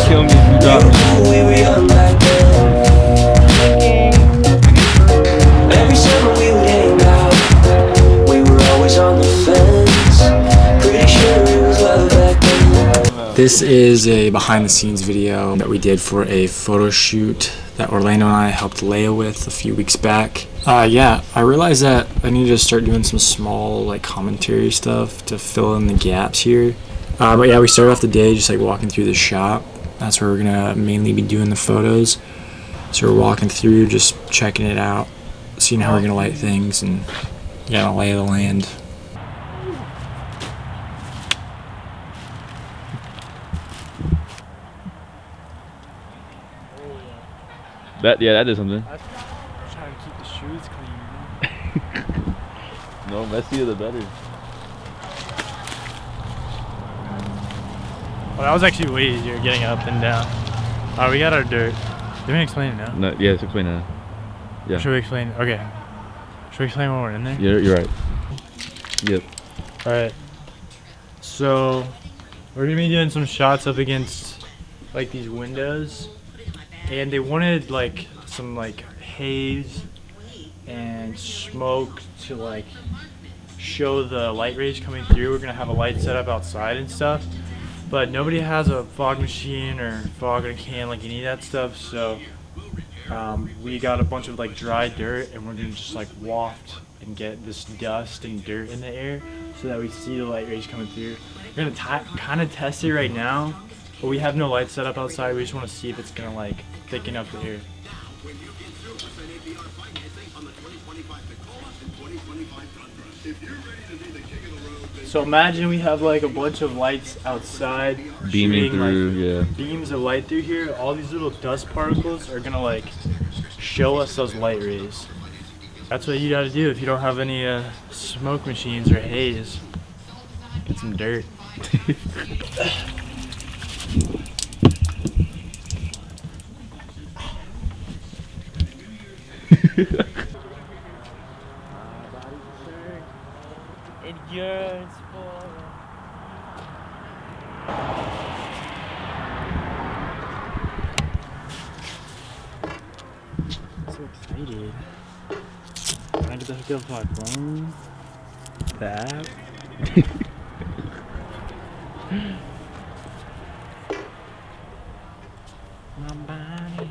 Kill me if you drop me. Every summer we would hang out. We were always on the fence. Pretty sure it was love back then. This is a behind the scenes video that we did for a photo shoot that Orlando and I helped Lea with a few weeks back. Yeah, I realized that I need to start doing some small like commentary stuff to fill in the gaps here. But yeah, we started off the day just like walking through the shop. That's where we're gonna mainly be doing the photos. So we're walking through, just checking it out, seeing how we're gonna light things, and yeah, lay of the land. That did something. I was trying to keep the shoes clean. No, messier the better. Well, that was actually way easier getting up and down. Alright, we got our dirt. Did we explain it now? No, yeah, it's explain now. Yeah. Should we explain? Okay. Should we explain when we're in there? Yeah, you're right. Yep. Alright. So, we're gonna be doing some shots up against like these windows. And they wanted like some like haze and smoke to like show the light rays coming through. We're gonna have a light set up outside and stuff. But nobody has a fog machine or fog in a can, like any of that stuff, so we got a bunch of like dry dirt and we're gonna just like waft and get this dust and dirt in the air so that we see the light rays coming through. We're gonna kind of test it right now, but we have no lights set up outside. We just want to see if it's gonna like thicken up the air. So imagine we have like a bunch of lights outside Beaming through, like, yeah. beams of light through here. All these little dust particles are gonna like show us those light rays. That's what you gotta do if you don't have any smoke machines or haze. Get some dirt. It yearns for. I'm so excited. Can I get the hook up to my phone? That? My body.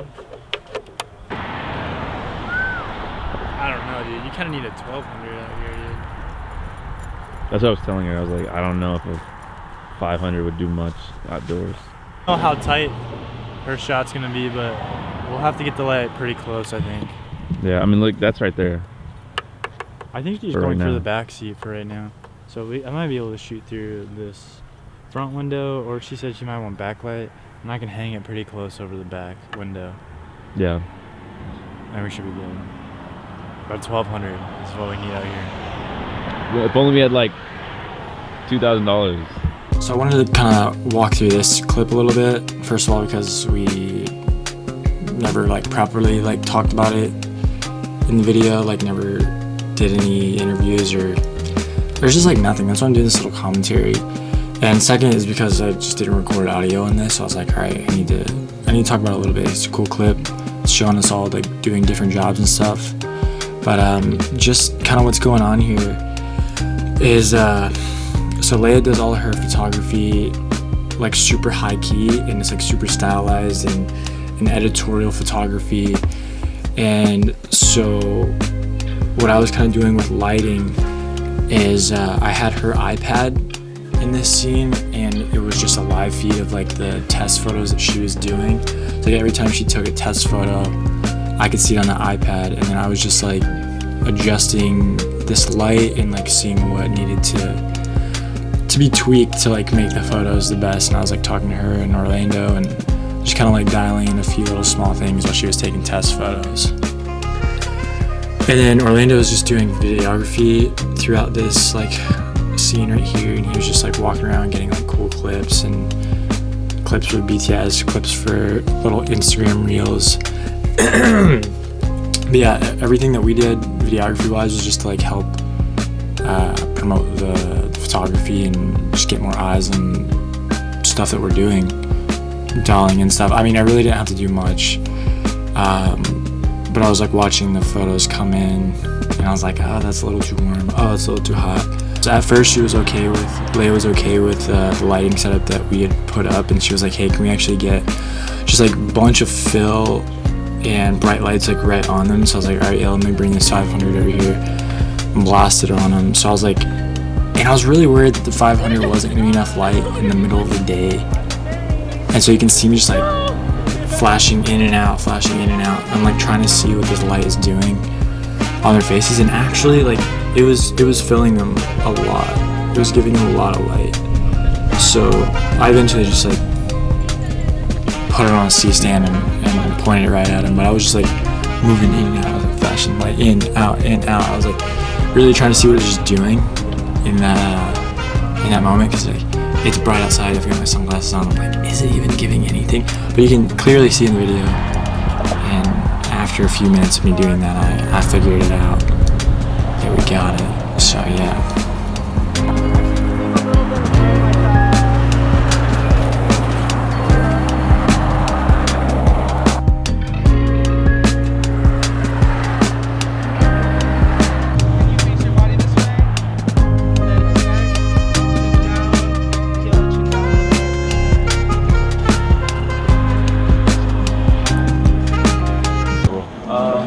I don't know, dude. You kind of need a 1200 out here, dude. That's what I was telling her. I was like, I don't know if a 500 would do much outdoors. I don't know how tight her shot's gonna be, but we'll have to get the light pretty close, I think. Yeah, I mean, look, that's right there. I think she's going for the back seat for right now. So I might be able to shoot through this front window, or she said she might want backlight, and I can hang it pretty close over the back window. Yeah. And we should be good. About 1200 is what we need out here. Well, if only we had like $2,000. So I wanted to kind of walk through this clip a little bit. First of all, because we never like properly like talked about it in the video, like never did any interviews, or there's just like nothing. That's why I'm doing this little commentary. And second is because I just didn't record audio in this, so I was like, all right, I need to talk about it a little bit. It's a cool clip. It's showing us all like doing different jobs and stuff. But just kind of what's going on here is so Lea does all her photography like super high key, and it's like super stylized and editorial photography. And so what I was kind of doing with lighting is I had her iPad in this scene, and it was just a live feed of like the test photos that she was doing. So like, every time she took a test photo, I could see it on the iPad, and then I was just like adjusting this light and like seeing what needed to be tweaked to like make the photos the best. And I was like talking to her in Orlando and just kind of like dialing in a few little small things while she was taking test photos. And then Orlando was just doing videography throughout this like scene right here, and he was just like walking around getting like cool clips and clips for BTS, clips for little Instagram reels. But yeah, everything that we did videography wise was just to like help promote the photography and just get more eyes on stuff that we're doing, dolling and stuff. I mean, I really didn't have to do much, but I was like watching the photos come in, and I was like, oh, that's a little too warm, oh, it's a little too hot. So at first Lea was okay with the lighting setup that we had put up, and she was like, hey, can we actually get just like a bunch of fill and bright lights like right on them? So I was like, all right, yeah, let me bring this 500 over here and blast it on them. So I was like, and I was really worried that the 500 wasn't gonna be enough light in the middle of the day, and so you can see me just like flashing in and out, I'm like trying to see what this light is doing on their faces, and actually like it was filling them a lot. It was giving them a lot of light. So I eventually just like put it on a C-stand and pointed it right at him, but I was just like moving in and out. I was like flashing light in, out, in, out. I was like really trying to see what it was just doing in that moment, because like it's bright outside. I've got my sunglasses on. I'm like, is it even giving anything? But you can clearly see in the video. And after a few minutes of me doing that, I figured it out. Yeah, we got it. So yeah.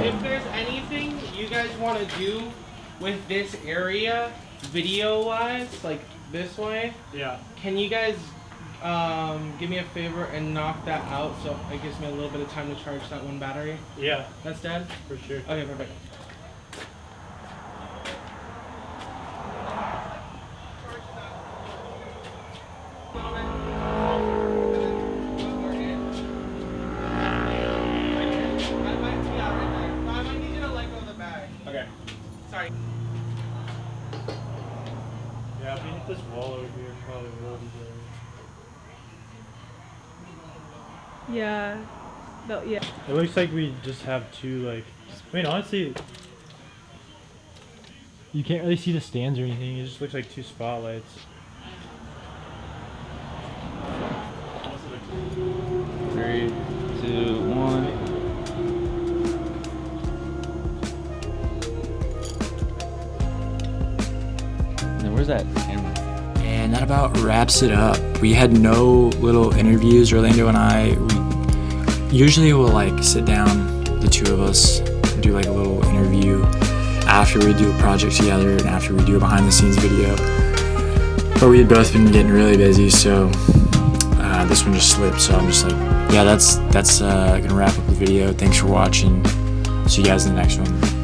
If there's anything you guys want to do with this area, video-wise, like this way, Yeah. can you guys give me a favor and knock that out so it gives me a little bit of time to charge that one battery? Yeah, That's dead? for sure. Okay, perfect. Okay. Sorry. Yeah, if we hit this wall over here, probably will be good. Yeah. Yeah. It looks like we just have two, like, I mean, honestly, you can't really see the stands or anything. It just looks like two spotlights. 3, 2, 1. Where's that camera? And that about wraps it up. We had no little interviews. Orlando and I, we usually will like sit down, the two of us, and do like a little interview after we do a project together and after we do a behind the scenes video. But we had both been getting really busy, so this one just slipped. So I'm just like, yeah, that's gonna wrap up the video. Thanks for watching. See you guys in the next one.